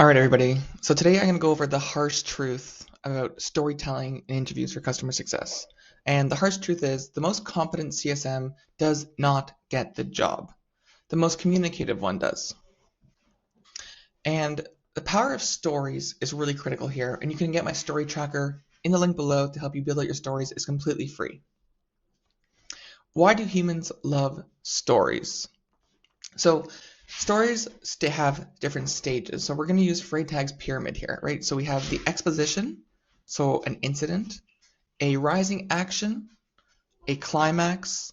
All right, everybody. So today I'm going to go over the harsh truth about storytelling in interviews for customer success. And the harsh truth is the most competent CSM does not get the job. The most communicative one does. And the power of stories is really critical here. And you can get my story tracker in the link below to help you build out your stories. It's completely free. Why do humans love stories? So stories have different stages. So we're going to use Freytag's pyramid here, right? So we have the exposition, so an incident, a rising action, a climax,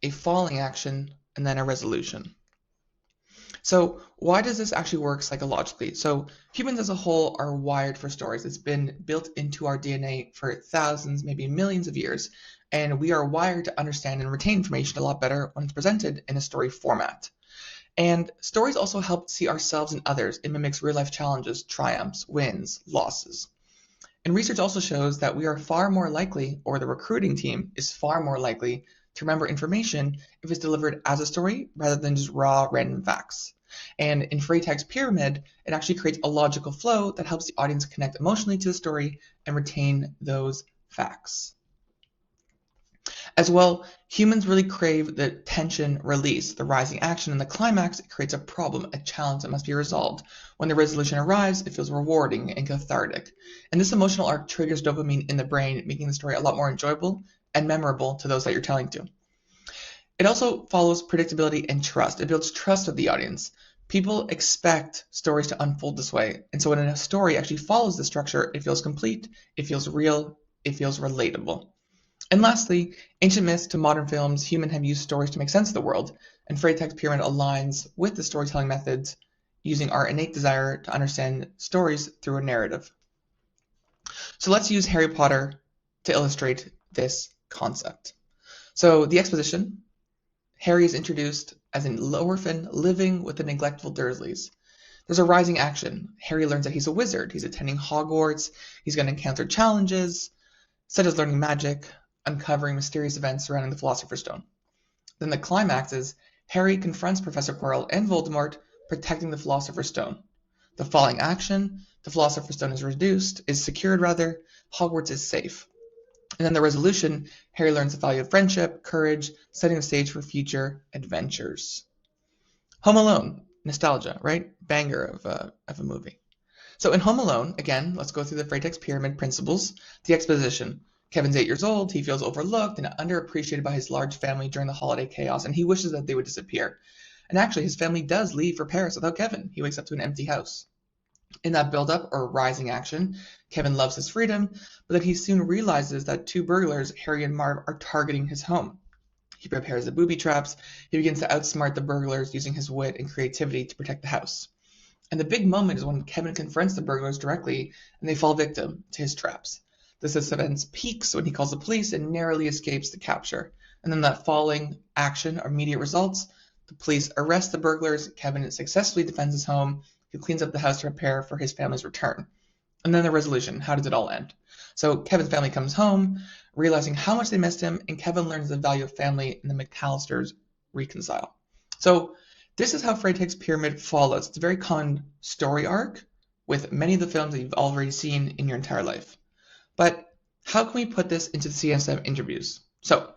a falling action, and then a resolution. So why does this actually work psychologically? So humans as a whole are wired for stories. It's been built into our DNA for thousands, maybe millions of years, and we are wired to understand and retain information a lot better when it's presented in a story format. And stories also help see ourselves and others. It mimics real-life challenges, triumphs, wins, losses. And research also shows that we are far more likely, or the recruiting team is far more likely, to remember information if it's delivered as a story rather than just raw random facts. And in Freytag's pyramid, it actually creates a logical flow that helps the audience connect emotionally to the story and retain those facts. As well, humans really crave the tension release, the rising action, and the climax. It creates a problem, a challenge that must be resolved. When the resolution arrives, it feels rewarding and cathartic. And this emotional arc triggers dopamine in the brain, making the story a lot more enjoyable and memorable to those that you're telling to. It also follows predictability and trust. It builds trust with the audience. People expect stories to unfold this way. And so when a story actually follows the structure, it feels complete, it feels real, it feels relatable. And lastly, ancient myths to modern films, humans have used stories to make sense of the world, and Freytag's pyramid aligns with the storytelling methods using our innate desire to understand stories through a narrative. So let's use Harry Potter to illustrate this concept. So the exposition, Harry is introduced as an orphan living with the neglectful Dursleys. There's a rising action. Harry learns that he's a wizard. He's attending Hogwarts. He's going to encounter challenges, such as learning magic, uncovering mysterious events surrounding the Philosopher's Stone. Then the climax is Harry confronts Professor Quirrell and Voldemort, protecting the Philosopher's Stone. The falling action, the Philosopher's Stone is secured, Hogwarts is safe. And then the resolution, Harry learns the value of friendship, courage, setting the stage for future adventures. Home Alone, nostalgia, right? Banger of a movie. So in Home Alone, again, let's go through the Freytag's pyramid principles. The exposition. Kevin's 8 years old, he feels overlooked and underappreciated by his large family during the holiday chaos, and he wishes that they would disappear. And actually, his family does leave for Paris without Kevin. He wakes up to an empty house. In that build-up, or rising action, Kevin loves his freedom, but then he soon realizes that two burglars, Harry and Marv, are targeting his home. He prepares the booby traps. He begins to outsmart the burglars using his wit and creativity to protect the house. And the big moment is when Kevin confronts the burglars directly, and they fall victim to his traps. The suspense peaks when he calls the police and narrowly escapes the capture. And then that falling action or immediate results, the police arrest the burglars, Kevin successfully defends his home, he cleans up the house to prepare for his family's return. And then the resolution, how does it all end? So Kevin's family comes home, realizing how much they missed him, and Kevin learns the value of family, and the McAllisters reconcile. So this is how Freytag's pyramid follows. It's a very common story arc with many of the films that you've already seen in your entire life. But how can we put this into the CSM interviews? So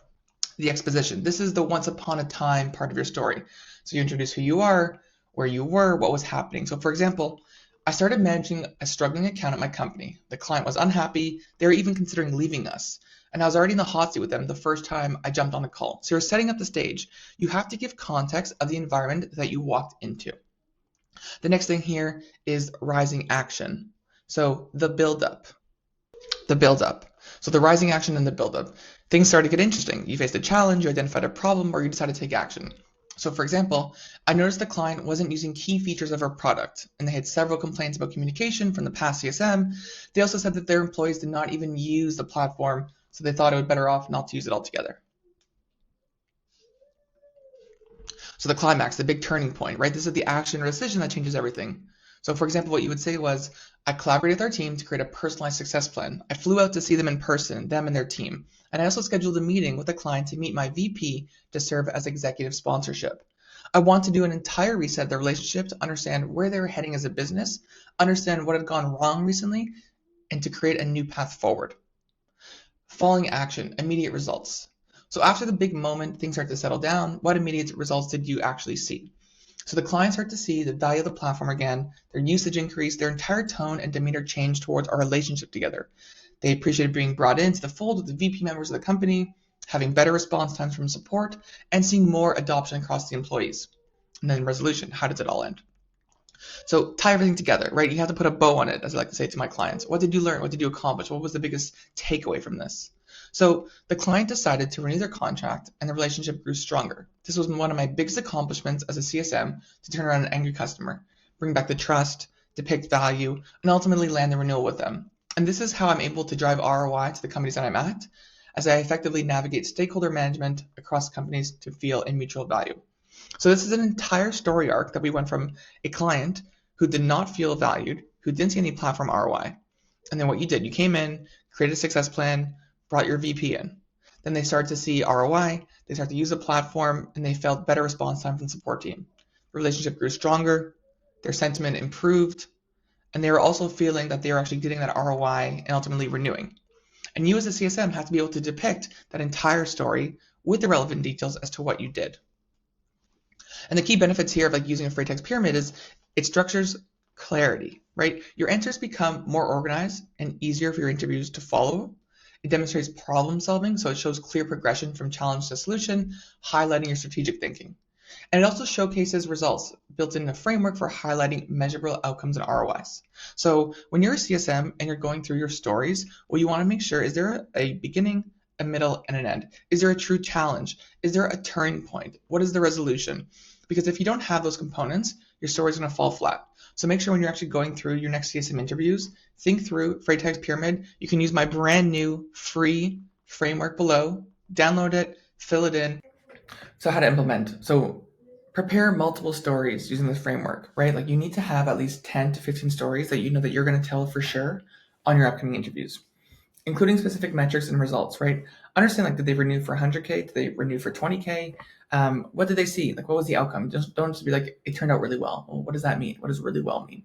the exposition. This is the once upon a time part of your story. So you introduce who you are, where you were, what was happening. So for example, I started managing a struggling account at my company. The client was unhappy. They were even considering leaving us. And I was already in the hot seat with them the first time I jumped on a call. So you're setting up the stage. You have to give context of the environment that you walked into. The next thing here is rising action. So the build-up. So the rising action and the build-up. Things start to get interesting. You faced a challenge, you identified a problem, or you decided to take action. So for example, I noticed the client wasn't using key features of our product, and they had several complaints about communication from the past CSM. They also said that their employees did not even use the platform, so they thought it would be better off not to use it altogether. So the climax, the big turning point, right? This is the action or decision that changes everything. So for example, what you would say was, I collaborated with our team to create a personalized success plan. I flew out to see them in person, them and their team. And I also scheduled a meeting with the client to meet my VP to serve as executive sponsorship. I want to do an entire reset of the relationship to understand where they were heading as a business, understand what had gone wrong recently, and to create a new path forward. Following action, immediate results. So after the big moment, things start to settle down. What immediate results did you actually see? So the clients start to see the value of the platform again, their usage increase, their entire tone and demeanor change towards our relationship together. They appreciated being brought into the fold with the VP members of the company, having better response times from support, and seeing more adoption across the employees. And then resolution, how does it all end? So tie everything together, right? You have to put a bow on it, as I like to say to my clients. What did you learn? What did you accomplish? What was the biggest takeaway from this? So the client decided to renew their contract and the relationship grew stronger. This was one of my biggest accomplishments as a CSM, to turn around an angry customer, bring back the trust, depict value, and ultimately land the renewal with them. And this is how I'm able to drive ROI to the companies that I'm at, as I effectively navigate stakeholder management across companies to feel a mutual value. So this is an entire story arc that we went from a client who did not feel valued, who didn't see any platform ROI. And then what you did, you came in, created a success plan, brought your VP in. Then they started to see ROI, they started to use the platform, and they felt better response time from the support team. The relationship grew stronger, their sentiment improved, and they were also feeling that they were actually getting that ROI and ultimately renewing. And you as a CSM have to be able to depict that entire story with the relevant details as to what you did. And the key benefits here of like using a Freytag pyramid is it structures clarity, right? Your answers become more organized and easier for your interviews to follow. It demonstrates problem solving, so it shows clear progression from challenge to solution, highlighting your strategic thinking. And it also showcases results, built in a framework for highlighting measurable outcomes and ROIs. So when you're a CSM and you're going through your stories, what you want to make sure is there a beginning, a middle, and an end? Is there a true challenge? Is there a turning point? What is the resolution? Because if you don't have those components, your story is going to fall flat. So make sure when you're actually going through your next CSM interviews, think through Freytag's pyramid. You can use my brand new free framework below, download it, fill it in. So how to implement. So prepare multiple stories using this framework, right? Like you need to have at least 10 to 15 stories that you know that you're going to tell for sure on your upcoming interviews, including specific metrics and results, right? Understand, like, did they renew for 100K? Did they renew for 20K? What did they see? Like, what was the outcome? Don't just be like, it turned out really well. Well, what does that mean? What does really well mean?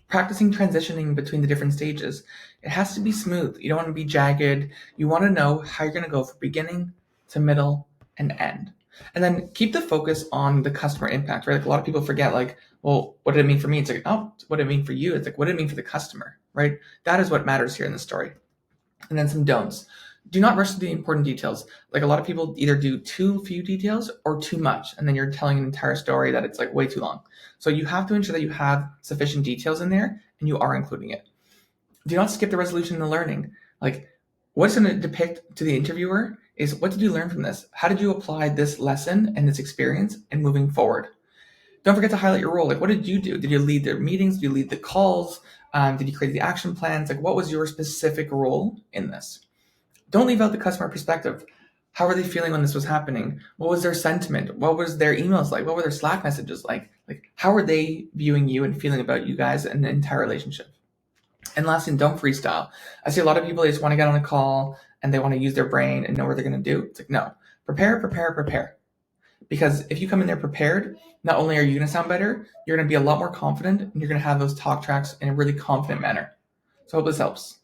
Practicing transitioning between the different stages. It has to be smooth. You don't want to be jagged. You want to know how you're going to go from beginning to middle and end. And then keep the focus on the customer impact, right? Like a lot of people forget, like, well, what did it mean for me? It's like, oh, what did it mean for you? It's like, what did it mean for the customer, right? That is what matters here in the story. And then some don'ts. Do not rush to the important details. Like a lot of people either do too few details or too much, and then you're telling an entire story that it's like way too long. So you have to ensure that you have sufficient details in there and you are including it. Do not skip the resolution and the learning. Like what's going to depict to the interviewer is, what did you learn from this? How did you apply this lesson and this experience and moving forward? Don't forget to highlight your role. Like, what did you do? Did you lead the meetings? Did you lead the calls? Did you create the action plans? Like, what was your specific role in this? Don't leave out the customer perspective. How were they feeling when this was happening? What was their sentiment? What was their emails like? What were their Slack messages like? Like, how are they viewing you and feeling about you guys and the entire relationship? And lastly, don't freestyle. I see a lot of people, they just want to get on a call and they want to use their brain and know what they're going to do. It's like, no, prepare. Because if you come in there prepared, not only are you going to sound better, you're going to be a lot more confident and you're going to have those talk tracks in a really confident manner. So I hope this helps.